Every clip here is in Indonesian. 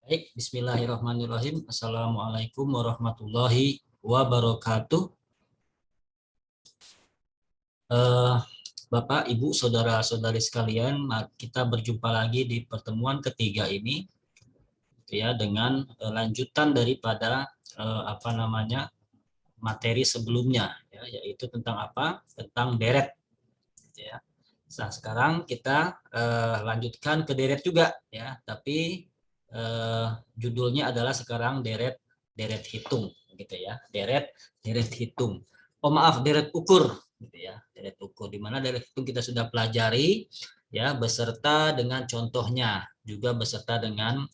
Baik, bismillahirrahmanirrahim. Assalamualaikum warahmatullahi wabarakatuh. Eh, Bapak, Ibu, saudara-saudari sekalian, kita berjumpa lagi di pertemuan ketiga ini, gitu ya, dengan lanjutan daripada materi sebelumnya, ya, yaitu tentang apa? Tentang deret, gitu ya. Nah, sekarang kita lanjutkan ke deret juga, ya, tapi judulnya adalah sekarang deret deret hitung, gitu ya, deret hitung. Oh maaf, deret ukur, gitu ya, deret ukur. Di mana deret hitung kita sudah pelajari, ya, beserta dengan contohnya, juga beserta dengan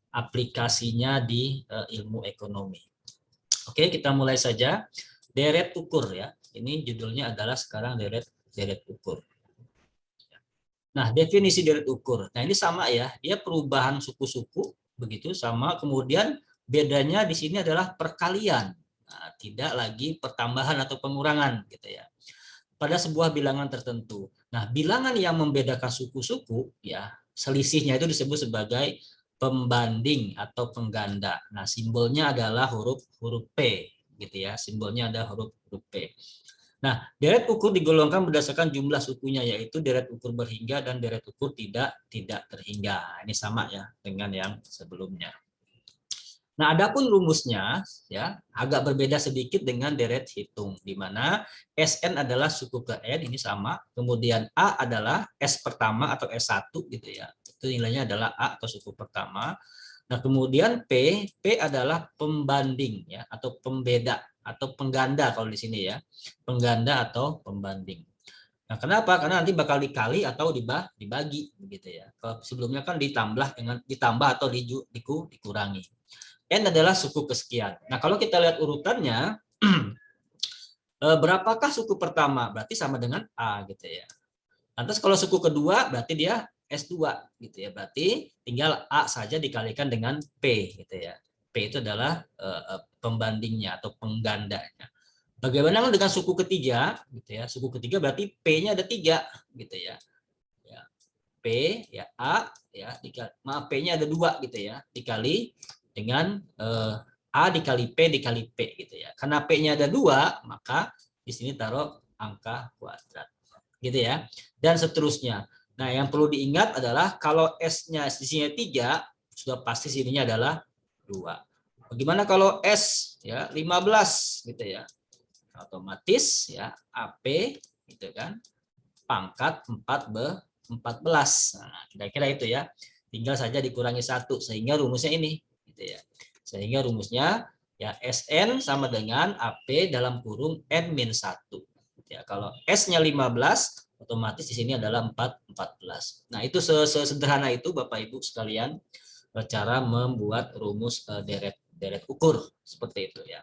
aplikasinya di ilmu ekonomi. Oke, kita mulai saja. Deret ukur, ya. Ini judulnya adalah sekarang deret deret ukur. Nah, definisi deret ukur. Nah, ini sama ya. Dia perubahan suku-suku begitu sama. Kemudian bedanya di sini adalah perkalian. Nah, tidak lagi pertambahan atau pengurangan gitu ya. Pada sebuah bilangan tertentu. Nah, bilangan yang membedakan suku-suku ya, selisihnya itu disebut sebagai pembanding atau pengganda. Nah, simbolnya adalah huruf P gitu ya. Simbolnya ada huruf P. Nah, deret ukur digolongkan berdasarkan jumlah sukunya, yaitu deret ukur berhingga dan deret ukur tidak terhingga. Ini sama ya dengan yang sebelumnya. Nah, adapun rumusnya ya agak berbeda sedikit dengan deret hitung, di mana Sn adalah suku ke N, ini sama. Kemudian A adalah S pertama atau S1 gitu ya. Itu nilainya adalah A atau suku pertama. Nah, kemudian P adalah pembanding ya atau pembeda atau pengganda kalau di sini ya. Pengganda atau pembanding. Nah, kenapa? Karena nanti bakal dikali atau dibagi begitu ya. Kalau sebelumnya kan ditambah atau dikurangi. N adalah suku kesekian. Nah, kalau kita lihat urutannya, berapakah suku pertama? Berarti sama dengan A gitu ya. Lantas kalau suku kedua berarti dia S2 gitu ya. Berarti tinggal A saja dikalikan dengan P gitu ya. P itu adalah pembandingnya atau penggandanya. Bagaimana dengan suku ketiga gitu ya. Suku ketiga berarti P-nya ada 3 gitu ya. Ya. P ya A ya maaf P-nya ada 2 gitu ya. Dikali dengan A dikali P gitu ya. Karena P-nya ada 2, maka di sini taruh angka kuadrat. Gitu ya. Dan seterusnya. Nah, yang perlu diingat adalah kalau S-nya di sini 3, sudah pasti sininya adalah 2. Bagaimana kalau S ya 15 gitu ya. Otomatis ya AP gitu kan pangkat 14. Nah, kira-kira itu ya. Tinggal saja dikurangi 1 sehingga rumusnya ini gitu ya. Sehingga rumusnya ya SN sama dengan AP dalam kurung N-1. Ya, kalau S-nya 15, otomatis di sini adalah 14. Nah, itu sesederhana itu Bapak Ibu sekalian cara membuat rumus deret deret ukur seperti itu ya.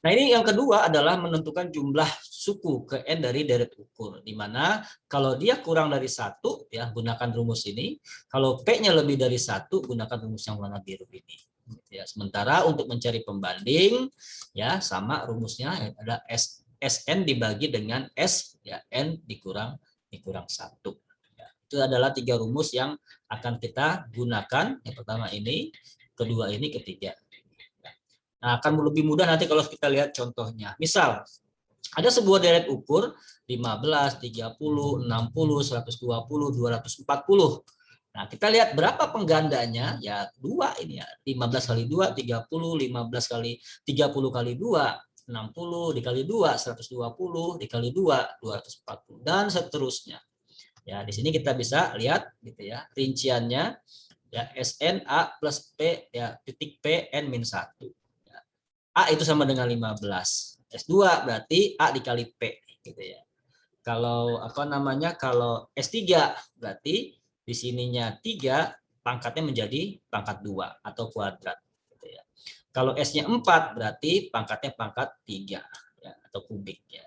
Nah, ini yang kedua adalah menentukan jumlah suku ke N dari deret ukur. Di mana kalau dia kurang dari 1, ya gunakan rumus ini. Kalau P-nya lebih dari 1, gunakan rumus yang warna biru ini. Ya, sementara untuk mencari pembanding, ya sama rumusnya ada SN dibagi dengan S, ya N dikurang 1. Ya, itu adalah 3 rumus yang akan kita gunakan. Yang pertama ini, kedua ini, ketiga. Nah, akan lebih mudah nanti kalau kita lihat contohnya. Misal, ada sebuah deret ukur 15, 30, 60, 120, 240. Nah, kita lihat berapa penggandanya? Ya, 2 ini ya. 15 kali 2, 30, 15 kali 30 kali 2, 60 dikali 2, 120 dikali 2, 240 dan seterusnya. Ya, di sini kita bisa lihat gitu ya, rinciannya ya SN A plus P ya titik P N min 1. A itu sama dengan 15. S2 berarti A dikali P gitu ya. Kalau kalau S3 berarti di sininya 3 pangkatnya menjadi pangkat 2 atau kuadrat gitu ya. Kalau S-nya 4 berarti pangkatnya pangkat 3 ya atau kubik ya.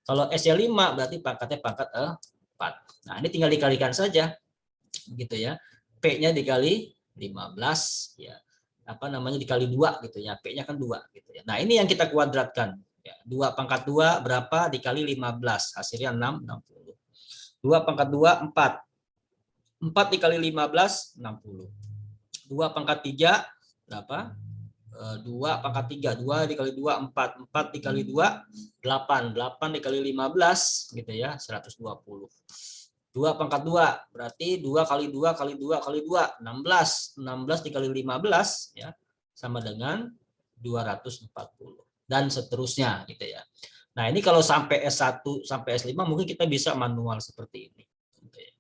Kalau S-nya 5 berarti pangkatnya pangkat 4. Nah, ini tinggal dikalikan saja gitu ya. P-nya dikali 15 ya dikali 2 gitu ya. P-nya kan 2 gitu ya. Nah, ini yang kita kuadratkan. Ya, 2 pangkat 2 berapa dikali 15, hasilnya 6, 60. 2 pangkat 2 4. 4 dikali 15 60. 2 pangkat 3 berapa? 2 pangkat 3, 2 dikali 2, 4, 4 dikali 2, 8, 8 dikali 15, gitu ya, 120. 2 pangkat 2, berarti 2 kali 2 kali 2 kali 2, 16. 16 dikali 15, ya, sama dengan 240. Dan seterusnya, gitu ya. Nah, ini kalau sampai S1 sampai S5, mungkin kita bisa manual seperti ini. Gitu ya.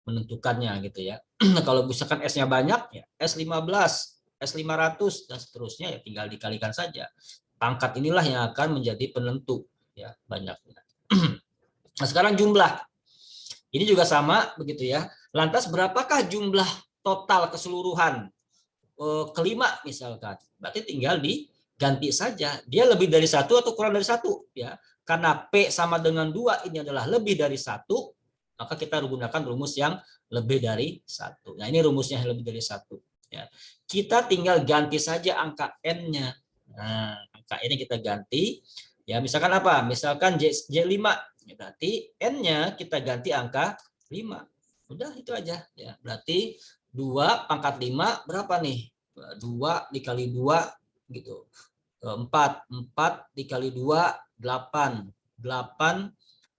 Menentukannya, gitu ya. Kalau misalkan S-nya banyak, ya S15, S500 dan seterusnya, ya tinggal dikalikan saja. Pangkat inilah yang akan menjadi penentu, ya, banyaknya. Nah, sekarang jumlah. Ini juga sama begitu ya. Lantas berapakah jumlah total keseluruhan kelima misalkan? Berarti tinggal diganti saja. Dia lebih dari 1 atau kurang dari 1 ya. Karena P sama dengan 2 ini adalah lebih dari 1, maka kita gunakan rumus yang lebih dari 1. Nah, ini rumusnya yang lebih dari 1. Ya. Kita tinggal ganti saja angka N-nya. Nah, angka N kita ganti. Ya, misalkan apa? Misalkan J5. Ya, berarti N-nya kita ganti angka 5. Udah itu aja. Ya, berarti 2 pangkat 5 berapa nih? 2 dikali 2 gitu. 4. 4 dikali 2, 8. 8.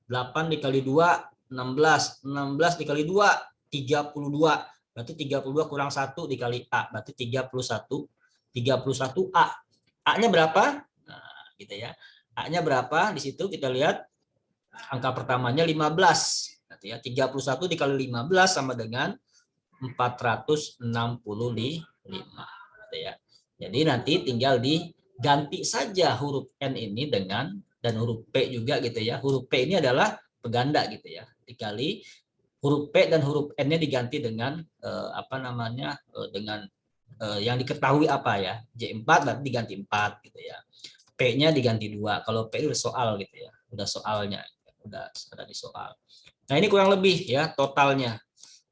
8 dikali 2, 16. 16 dikali 2, 32. Berarti 32 kurang 1 dikali A. Berarti 31. 31 A. A-nya berapa? Nah, gitu ya. A-nya berapa? Di situ kita lihat angka pertamanya 15. Berarti ya 31 dikali 15 sama dengan 465. Gitu ya. Jadi nanti tinggal diganti saja huruf N ini dengan, dan huruf P juga gitu ya. Huruf P ini adalah peganda gitu ya. Dikali huruf P dan huruf N-nya diganti dengan apa namanya? Dengan yang diketahui apa ya? J4 berarti diganti 4 gitu ya. P-nya diganti 2. Kalau P itu udah soal gitu ya. Udah soalnya, udah ada di soal. Nah, ini kurang lebih ya totalnya.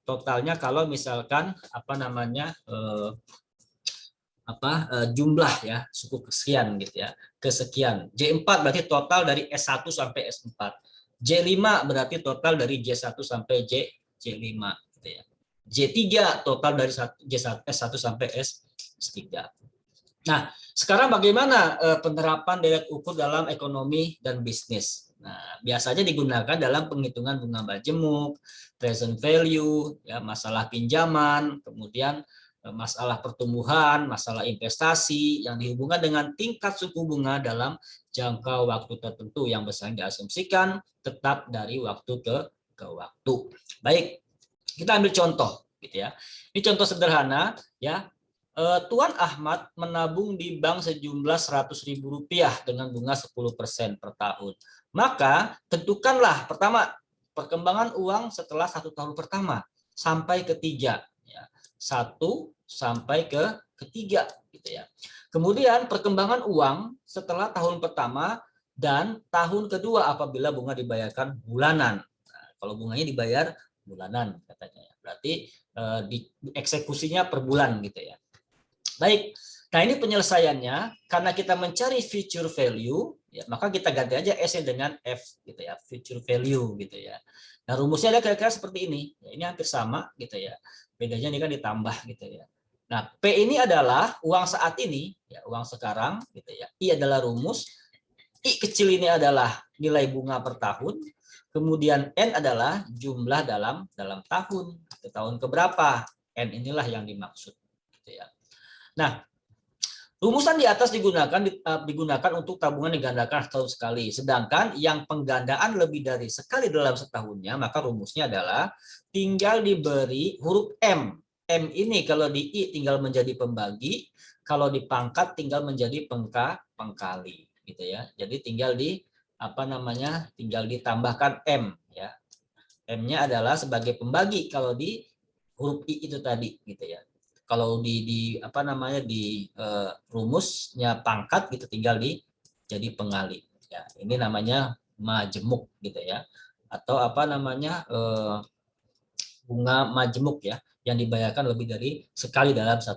Totalnya kalau misalkan apa namanya? Jumlah ya suku kesekian gitu ya, kesekian. J4 berarti total dari S1 sampai S4. J5 berarti total dari J1 sampai J5 gitu ya. J3 total dari S1 sampai S3. Nah, sekarang bagaimana penerapan deret ukur dalam ekonomi dan bisnis? Nah, biasanya digunakan dalam penghitungan bunga majemuk, present value, ya, masalah pinjaman, kemudian masalah pertumbuhan, masalah investasi yang dihubungkan dengan tingkat suku bunga dalam jangka waktu tertentu yang biasanya diasumsikan tetap dari waktu ke waktu. Baik, kita ambil contoh gitu ya. Ini contoh sederhana ya. Tuan Ahmad menabung di bank sejumlah Rp100.000 dengan bunga 10% per tahun. Maka tentukanlah pertama perkembangan uang setelah 1 tahun pertama sampai ketiga. 1 sampai ketiga gitu ya. Kemudian perkembangan uang setelah tahun pertama dan tahun kedua apabila bunga dibayarkan bulanan. Nah, kalau bunganya dibayar bulanan katanya. Berarti dieksekusinya per bulan gitu ya. Baik. Nah, ini penyelesaiannya karena kita mencari future value ya, maka kita ganti aja S-nya dengan F gitu ya, future value gitu ya. Nah, rumusnya ada kira-kira seperti ini. Ya, ini hampir sama gitu ya. Bedanya ini kan ditambah gitu ya. Nah, P ini adalah uang saat ini, ya, uang sekarang gitu ya. I adalah rumus, I kecil ini adalah nilai bunga per tahun, kemudian N adalah jumlah dalam tahun. Ke tahun keberapa? N inilah yang dimaksud gitu ya. Nah, rumusan di atas digunakan untuk tabungan digandakan setahun sekali. Sedangkan yang penggandaan lebih dari sekali dalam setahunnya, maka rumusnya adalah tinggal diberi huruf M. M ini kalau di I tinggal menjadi pembagi, kalau dipangkat tinggal menjadi pengkali gitu ya. Jadi tinggal tinggal ditambahkan M ya. M-nya adalah sebagai pembagi kalau di huruf I itu tadi gitu ya. Kalau di rumusnya pangkat gitu tinggal jadi pengali ya. Ini namanya majemuk gitu ya, atau bunga majemuk ya, yang dibayarkan lebih dari sekali dalam 1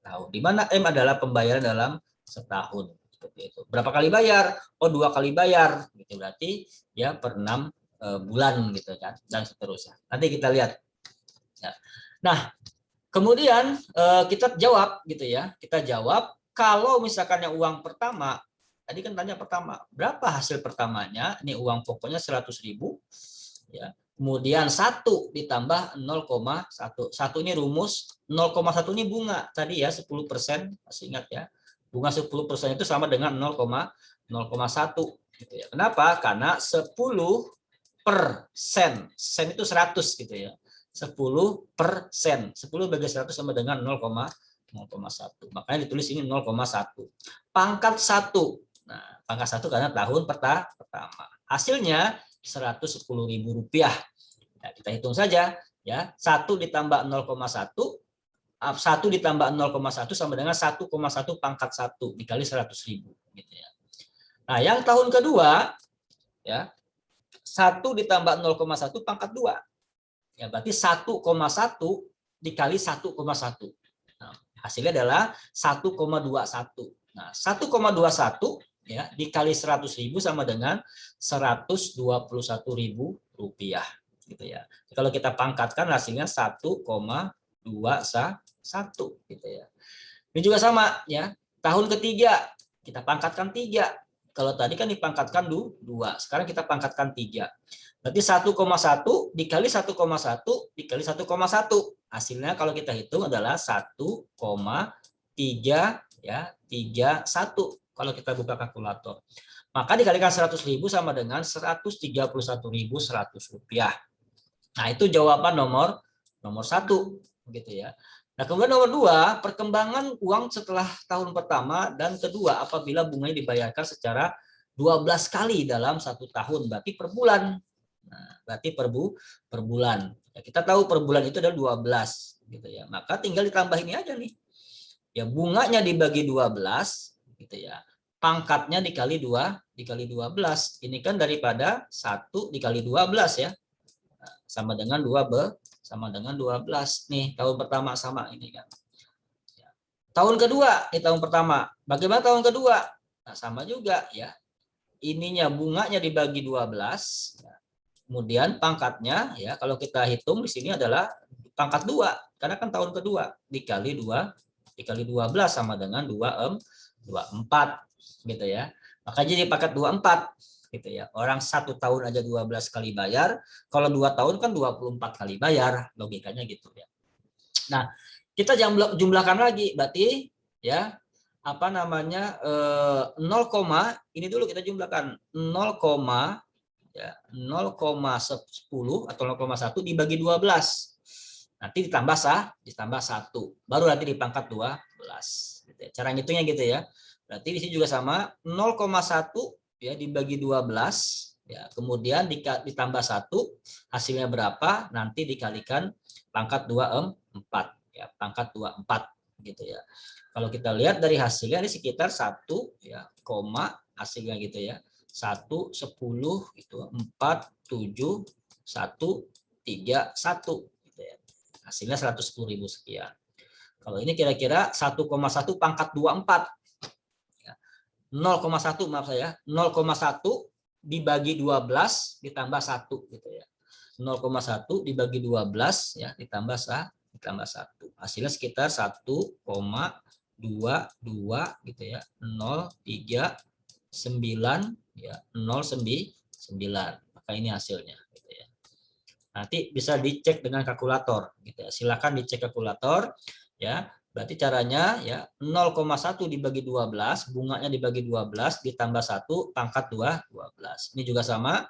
tahun, di mana M adalah pembayaran dalam setahun seperti itu. Berapa kali bayar? Oh, 2 kali bayar gitu, berarti ya per 6 bulan gitu kan, dan seterusnya. Nanti kita lihat ya. Nah, Kemudian kita jawab gitu ya. Kita jawab kalau misalkan yang uang pertama, tadi kan tanya pertama, berapa hasil pertamanya? Ini uang pokoknya 100.000 ya. Kemudian 1 ditambah 0,1. 1 ini rumus, 0,1 ini bunga. Tadi ya 10%, masih ingat ya. Bunga 10% itu sama dengan 0,1 gitu ya. Kenapa? Karena 10%. Sen itu 100 gitu ya. 10%. 10 bagi 100 sama dengan 0,1. Makanya ditulis ini 0,1. Pangkat 1. Nah, pangkat 1 karena tahun pertama. Hasilnya Rp110.000. Nah, kita hitung saja ya. 1 ditambah 0,1, 1 ditambah 0,1 sama dengan 1,1 pangkat 1 dikali 100.000 gitu ya. Nah, yang tahun kedua ya, 1 ditambah 0,1 pangkat 2. Ya, berarti 1,1 dikali 1,1. Nah, hasilnya adalah 1,21. Nah, 1,21 ya dikali 100.000 sama dengan Rp121.000 gitu ya. Kalau kita pangkatkan hasilnya 1,21 gitu ya. Ini juga sama ya. Tahun ketiga kita pangkatkan 3. Kalau tadi kan dipangkatkan 2, sekarang kita pangkatkan 3. Berarti 1,1 dikali 1,1 dikali 1,1. Hasilnya kalau kita hitung adalah 1,3 ya, 31 kalau kita buka kalkulator. Maka dikalikan 100.000 sama dengan Rp131.100. Nah, itu jawaban nomor 1 gitu ya. Nah, kemudian nomor 2, perkembangan uang setelah tahun pertama dan kedua apabila bunganya dibayarkan secara 12 kali dalam 1 tahun, berarti per bulan. Nah, berarti per bulan. Ya, kita tahu per bulan itu adalah 12 gitu ya. Maka tinggal ditambah ini aja nih. Ya, bunganya dibagi 12 gitu ya. Pangkatnya dikali 2 dikali 12. Ini kan daripada 1 dikali 12 ya. Nah, sama dengan 12 nih, tahun pertama sama ini kan. Ya. Tahun kedua, ini tahun pertama. Bagaimana tahun kedua? Nah, sama juga ya. Ininya bunganya dibagi 12. Ya. Kemudian pangkatnya ya kalau kita hitung di sini adalah pangkat 2 karena kan tahun kedua dikali 12 sama dengan 24 gitu ya. Maka jadi pangkat 24 gitu ya. Orang 1 tahun aja 12 kali bayar, kalau 2 tahun kan 24 kali bayar, logikanya gitu ya. Nah, kita jumlahkan lagi berarti ya apa namanya 0, ini dulu kita jumlahkan 0, ya 0,10 atau 0,1 dibagi 12. Nanti ditambah 1. Baru nanti dipangkat 12. Gitu ya. Cara ngitungnya gitu ya. Berarti di sini juga sama 0,1 ya dibagi 12 ya. Kemudian ditambah 1, hasilnya berapa? Nanti dikalikan pangkat 24 ya, pangkat 24 gitu ya. Kalau kita lihat dari hasilnya ini sekitar 1 ya, hasilnya gitu ya. 1, 10, gitu, 4, 7, 1, 3, 1. Gitu ya. Hasilnya 110.000 sekian. Kalau ini kira-kira 1,1 pangkat 24. Ya. 0,1 maaf saya. 0,1 dibagi 12 ditambah 1. Gitu ya. 0,1 dibagi 12 ya ditambah 1. Hasilnya sekitar 1,22 gitu ya. 0,39 ya 0,9. Maka ini hasilnya gitu ya. Nanti bisa dicek dengan kalkulator gitu ya. Silakan dicek kalkulator ya. Berarti caranya ya 0,1 dibagi 12, bunganya dibagi 12 ditambah 1 pangkat 12. Ini juga sama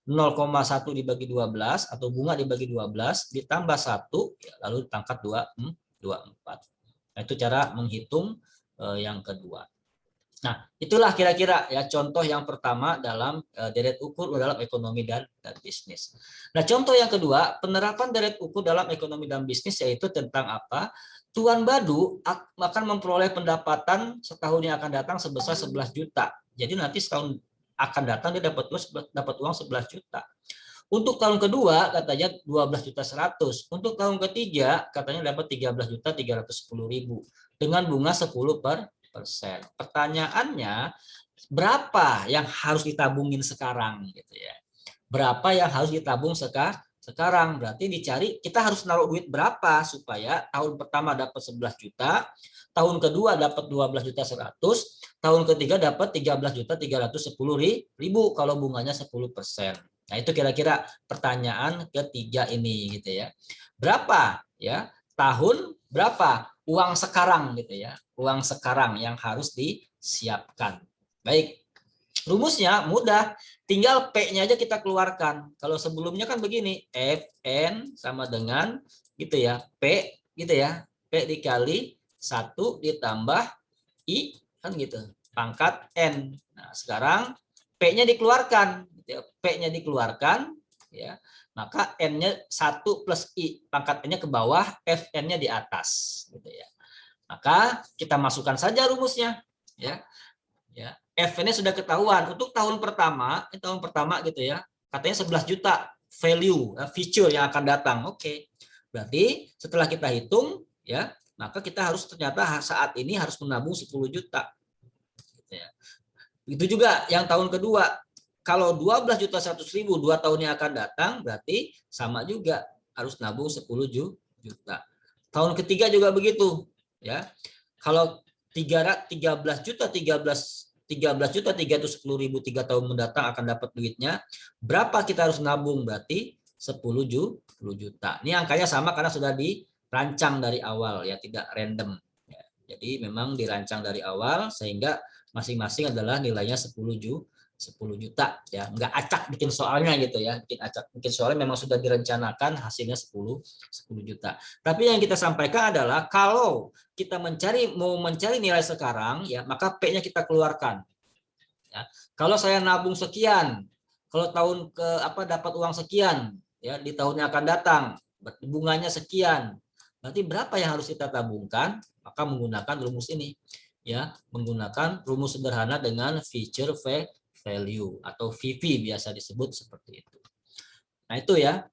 0,1 dibagi 12 atau bunga dibagi 12 ditambah 1 ya, lalu pangkat 24. Nah, itu cara menghitung yang kedua. Nah, itulah kira-kira ya contoh yang pertama dalam deret ukur dalam ekonomi dan bisnis. Nah, contoh yang kedua, penerapan deret ukur dalam ekonomi dan bisnis yaitu tentang apa? Tuan Badu akan memperoleh pendapatan setahun yang akan datang sebesar 11 juta. Jadi nanti setahun akan datang dia dapat uang 11 juta. Untuk tahun kedua katanya 12.100.000. Untuk tahun ketiga katanya dapat 13.310.000 dengan bunga 10%. Pertanyaannya berapa yang harus ditabungin sekarang gitu ya? Berapa yang harus ditabung sekarang. Berarti dicari kita harus naruh duit berapa supaya tahun pertama dapat 11 juta, tahun kedua dapat 12.100.000, tahun ketiga dapat 13.310.000 kalau bunganya 10%. Nah, itu kira-kira pertanyaan ketiga ini gitu ya. Berapa ya? Tahun berapa uang sekarang gitu ya. Uang sekarang yang harus disiapkan. Baik. Rumusnya mudah, tinggal P-nya aja kita keluarkan. Kalau sebelumnya kan begini, Fn sama dengan gitu ya, P gitu ya, P dikali 1 ditambah I kan gitu, pangkat N. Nah, sekarang P-nya dikeluarkan, gitu ya. P-nya dikeluarkan ya. Maka N-nya 1 plus I, pangkat N-nya ke bawah, Fn-nya di atas gitu ya. Maka kita masukkan saja rumusnya ya. Ya, F-nya sudah ketahuan. Untuk tahun pertama gitu ya, katanya 11 juta value, feature yang akan datang. Oke. Berarti setelah kita hitung ya, maka kita harus ternyata saat ini harus menabung 10 juta. Gitu ya. Itu juga yang tahun kedua. Kalau 12.100.000 2 tahun yang akan datang, berarti sama juga harus nabung 10 juta. Tahun ketiga juga begitu, ya. Kalau 13 juta 310.000 3 tahun mendatang akan dapat duitnya, berapa kita harus nabung? Berarti 10 juta. Ini angkanya sama karena sudah dirancang dari awal ya, tidak random. Ya, jadi memang dirancang dari awal sehingga masing-masing adalah nilainya 10 juta ya, nggak acak bikin soalnya gitu ya, bikin soalnya memang sudah direncanakan hasilnya 10 juta. Tapi yang kita sampaikan adalah kalau kita mau mencari nilai sekarang ya, maka P-nya kita keluarkan ya. Kalau saya nabung sekian, kalau tahun ke dapat uang sekian ya di tahun yang akan datang, bunganya sekian, berarti berapa yang harus kita tabungkan? Maka menggunakan rumus ini ya, menggunakan rumus sederhana dengan feature value atau VV biasa disebut seperti itu. Nah, itu ya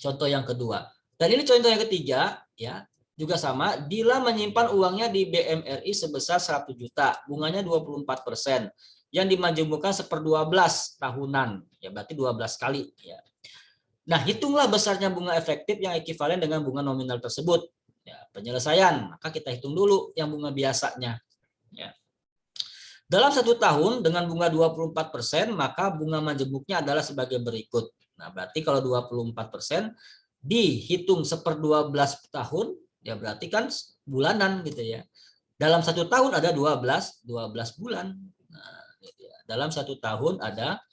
contoh yang kedua. Dan ini contoh yang ketiga ya, juga sama, bila menyimpan uangnya di BMRI sebesar 100 juta, bunganya 24%, yang dimajemukkan 1/12 tahunan, ya berarti 12 kali ya. Nah, hitunglah besarnya bunga efektif yang ekuivalen dengan bunga nominal tersebut. Ya, penyelesaian, maka kita hitung dulu yang bunga biasanya. Ya. Dalam 1 tahun dengan bunga 24%, maka bunga majemuknya adalah sebagai berikut. Nah, berarti kalau 24% dihitung 1/12 tahun, ya berarti kan bulanan gitu ya. Dalam 1 tahun ada 12 bulan. Nah, gitu ya. Dalam 1 tahun ada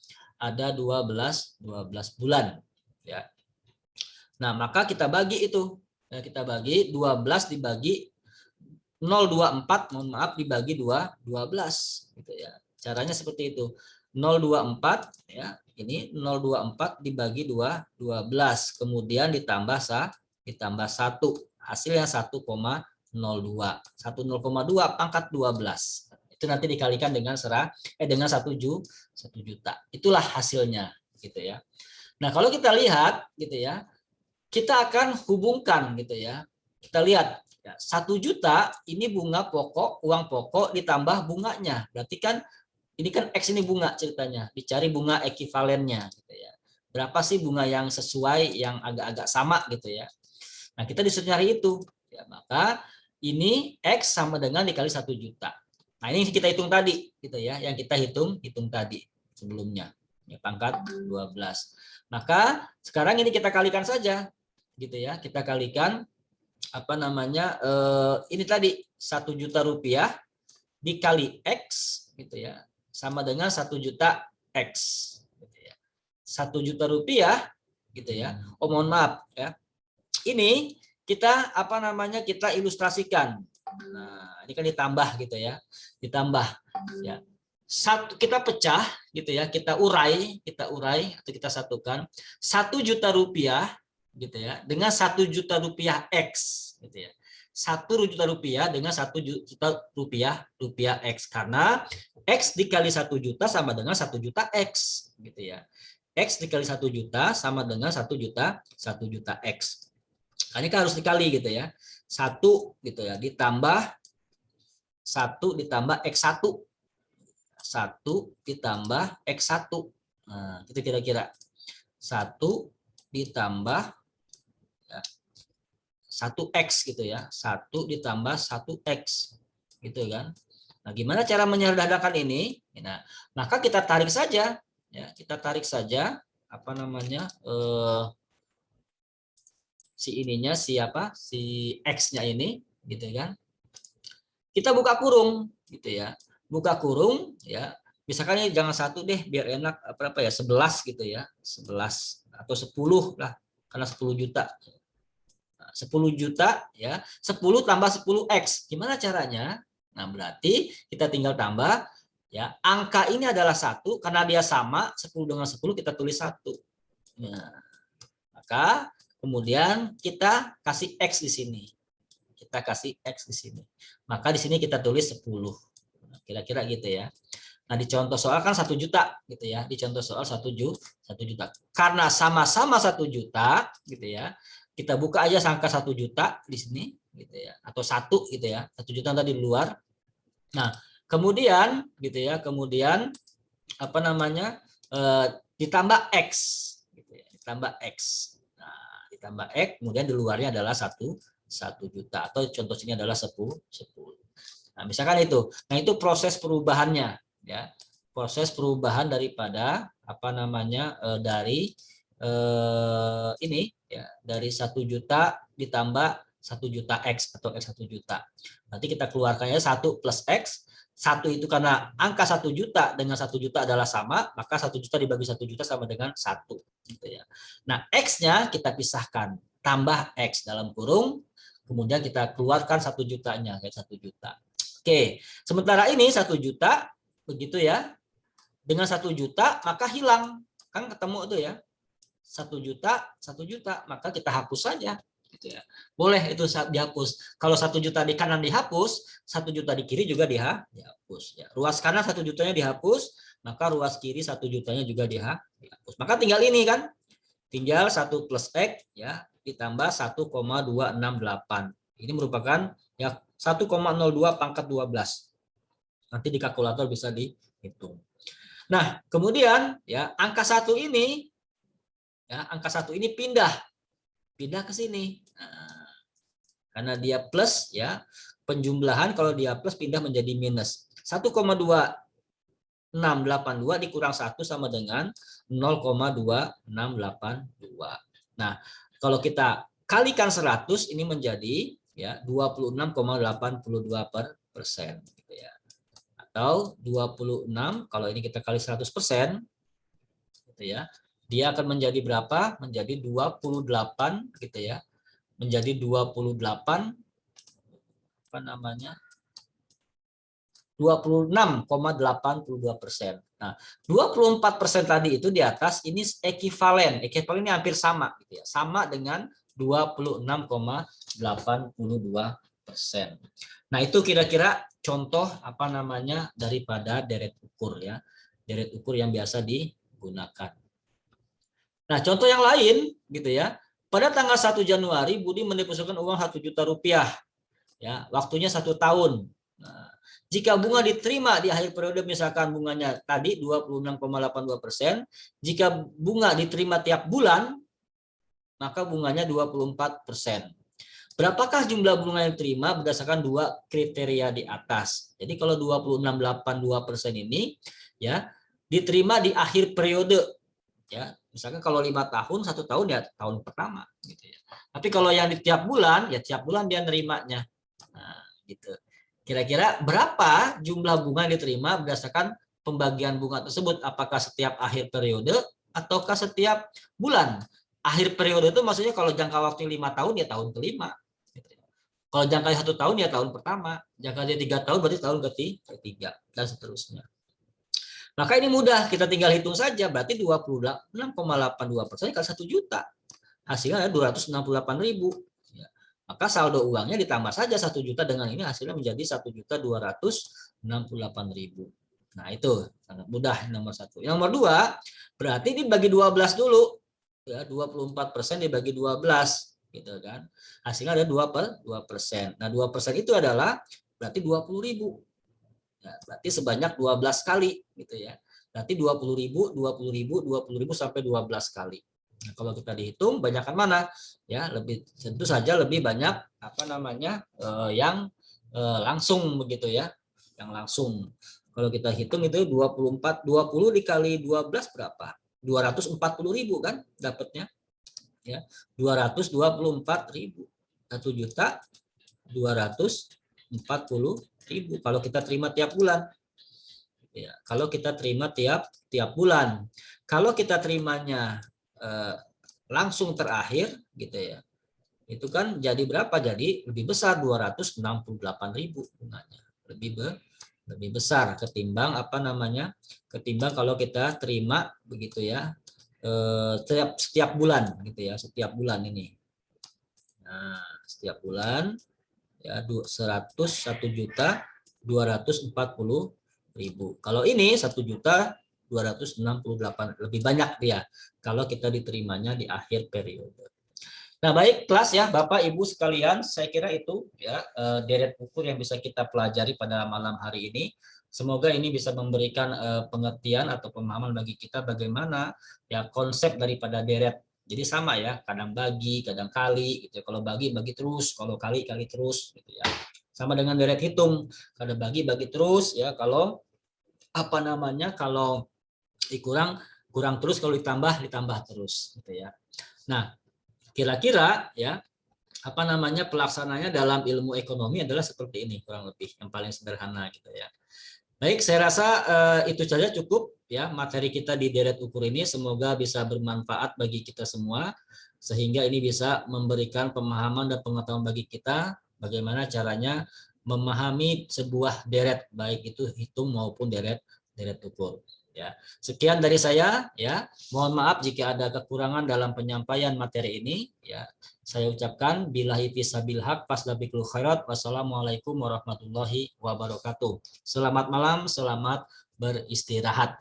12 bulan ya. Nah, maka kita bagi itu. Ya, kita bagi 12 dibagi 0,24, mohon maaf, dibagi 12 gitu ya. Caranya seperti itu. 0,24 ya. Ini 0,24 dibagi 12, kemudian ditambah 1. Hasilnya 1,02. 1,02 pangkat 12. Itu nanti dikalikan dengan dengan 1 juta. Itulah hasilnya gitu ya. Nah, kalau kita lihat gitu ya, kita akan hubungkan gitu ya. Kita lihat 1 juta ini bunga pokok, uang pokok ditambah bunganya. Berarti kan ini kan X ini bunga ceritanya. Dicari bunga ekivalennya gitu ya. Berapa sih bunga yang sesuai, yang agak-agak sama gitu ya. Nah, kita disuruh nyari itu. Ya, maka ini X sama dengan dikali 1 juta. Nah, ini kita hitung tadi gitu ya, yang kita hitung tadi sebelumnya. Ya, pangkat 12. Maka sekarang ini kita kalikan saja gitu ya. Kita kalikan ini tadi 1 juta rupiah dikali X gitu ya, sama dengan 1 juta X gitu ya. 1 juta rupiah gitu ya. Oh, mohon maaf ya. Ini kita kita ilustrasikan. Nah, ini kan ditambah gitu ya. Ditambah ya. Kita pecah gitu ya, kita urai atau kita satukan 1 juta rupiah gitu ya dengan 1 juta rupiah X gitu ya. 1 juta rupiah dengan 1 juta rupiah X, karena X dikali 1 juta sama dengan 1 juta X gitu ya. X dikali 1 juta sama dengan 1 juta X. Nah, ini kan harus dikali gitu ya. 1 gitu ya ditambah 1 ditambah X1. 1 ditambah X1. Nah, itu kira-kira 1 ditambah ya, 1X gitu ya. 1 ditambah 1X gitu kan. Nah, gimana cara menyederhanakan ini? Nah, maka kita tarik saja ya, kita tarik saja apa namanya? Si ininya siapa? Si X-nya ini gitu kan. Kita buka kurung gitu ya. Buka kurung ya. Misalkan ini jangan 1 deh biar enak berapa ya? 11 gitu ya. 11 atau 10 lah karena 10 juta. 10 juta ya, 10 tambah 10X. Gimana caranya? Nah, berarti kita tinggal tambah ya. Angka ini adalah 1 karena dia sama, 10 dengan 10 kita tulis 1. Nah, maka kemudian kita kasih X di sini. Kita kasih X di sini. Maka di sini kita tulis 10. Kira-kira gitu ya. Nah, di contoh soal kan 1 juta gitu ya. Di contoh soal 1 juta. Karena sama-sama 1 juta gitu ya. Kita buka aja angka 1 juta di sini gitu ya. Atau 1 gitu ya. 1 juta tadi di luar. Nah, kemudian gitu ya. Kemudian apa namanya? Ditambah X gitu ya. Ditambah X. Nah, ditambah X kemudian di luarnya adalah 1 juta atau contoh sini adalah 10. Nah, misalkan itu. Nah, itu proses perubahannya ya. Proses perubahan daripada apa namanya? Dari ini ya, dari 1 juta ditambah 1 juta X atau X 1 juta. Nanti kita keluarkannya 1 plus X. 1 itu karena angka 1 juta dengan 1 juta adalah sama, maka 1 juta dibagi 1 juta sama dengan 1 gitu ya. Nah, X-nya kita pisahkan, tambah X dalam kurung, kemudian kita keluarkan 1 jutanya, kayak 1 juta. Oke, sementara ini 1 juta begitu ya. Dengan 1 juta maka hilang. Kan ketemu itu ya. 1 juta, maka kita hapus saja gitu ya. Boleh itu dihapus. Kalau 1 juta di kanan dihapus, 1 juta di kiri juga dihapus ya. Ruas kanan 1 jutanya dihapus, maka ruas kiri 1 jutanya juga dihapus. Maka tinggal ini kan. Tinggal 1 plus X ya ditambah 1,268. Ini merupakan ya 1,02 pangkat 12. Nanti di kalkulator bisa dihitung. Nah, kemudian ya angka 1 ini ya, angka 1 ini pindah ke sini. Nah, karena dia plus ya, penjumlahan kalau dia plus pindah menjadi minus. 1,2682 dikurang 1 sama dengan 0,2682. Nah, kalau kita kalikan 100 ini menjadi ya 26,82% gitu ya. Atau 26 kalau ini kita kali 100% gitu ya. Dia akan menjadi berapa? Menjadi 28 gitu ya. Menjadi 28 apa namanya? 26,82%. Nah, 24% tadi itu di atas ini ekivalen. Ekivalen ini hampir sama gitu ya. Sama dengan 26,82%. Nah, itu kira-kira contoh apa namanya daripada deret ukur ya. Deret ukur yang biasa digunakan. Nah, contoh yang lain gitu ya. Pada tanggal 1 Januari Budi mendepositkan uang 1 juta rupiah. Ya, waktunya 1 tahun. Nah, jika bunga diterima di akhir periode misalkan bunganya tadi 26,82%, jika bunga diterima tiap bulan maka bunganya 24%. Berapakah jumlah bunga yang diterima berdasarkan 2 kriteria di atas. Jadi kalau 26,82% ini ya diterima di akhir periode ya. Misalkan kalau 5 tahun, 1 tahun ya tahun pertama gitu ya. Tapi kalau yang di tiap bulan ya tiap bulan dia nerimanya. Nah, gitu. Kira-kira berapa jumlah bunga yang diterima berdasarkan pembagian bunga tersebut? Apakah setiap akhir periode ataukah setiap bulan? Akhir periode itu maksudnya kalau jangka waktu 5 tahun ya tahun kelima. Kalau jangka 1 tahun ya tahun pertama. Jangka 3 tahun berarti tahun ketiga dan seterusnya. Maka ini mudah, kita tinggal hitung saja. Berarti 26,82% kali 1 juta. Hasilnya 268.000. Maka saldo uangnya ditambah saja 1 juta dengan ini hasilnya menjadi 1.268.000. Nah, itu sangat mudah nomor 1. Yang nomor 2, berarti dibagi 12 dulu. Ya, 24% dibagi 12 gitu kan. Hasilnya ada 2%. Nah, 2% itu adalah berarti 20.000. Ya, berarti sebanyak 12 kali gitu ya. Berarti 20.000 sampai 12 kali. Nah, kalau kita dihitung banyakkan mana? Ya, tentu saja lebih banyak yang langsung begitu ya. Yang langsung. Kalau kita hitung itu 20 dikali 12 berapa? 240.000 kan dapatnya. Ya, 224.000. 1.240.000 kalau kita terima tiap bulan. Ya, kalau kita terima tiap bulan. Kalau kita terimanya langsung terakhir gitu ya. Itu kan jadi berapa? Jadi lebih besar 268.000 bunganya. Lebih besar ketimbang ketimbang kalau kita terima begitu ya. Setiap bulan gitu ya, setiap bulan ini. Nah, setiap bulan ya 101.240.000. Kalau ini 1.268.000 lebih banyak dia kalau kita diterimanya di akhir periode. Nah, baik kelas ya Bapak Ibu sekalian, saya kira itu ya deret ukur yang bisa kita pelajari pada malam hari ini. Semoga ini bisa memberikan pengertian atau pemahaman bagi kita bagaimana ya konsep daripada deret. Jadi sama ya, kadang bagi, kadang kali gitu. Kalau bagi terus, kalau kali terus gitu ya. Sama dengan deret hitung, kadang bagi terus ya, kalau kalau kurang terus, kalau ditambah terus gitu ya. Nah, kira-kira ya pelaksananya dalam ilmu ekonomi adalah seperti ini kurang lebih, yang paling sederhana gitu ya. Baik, saya rasa itu saja cukup ya materi kita di deret ukur ini. Semoga bisa bermanfaat bagi kita semua sehingga ini bisa memberikan pemahaman dan pengetahuan bagi kita bagaimana caranya memahami sebuah deret, baik itu hitung maupun deret ukur. Ya, sekian dari saya ya. Mohon maaf jika ada kekurangan dalam penyampaian materi ini ya. Saya ucapkan billahi fisabil haq faslabikul khairat. Wassalamualaikum warahmatullahi wabarakatuh. Selamat malam, selamat beristirahat.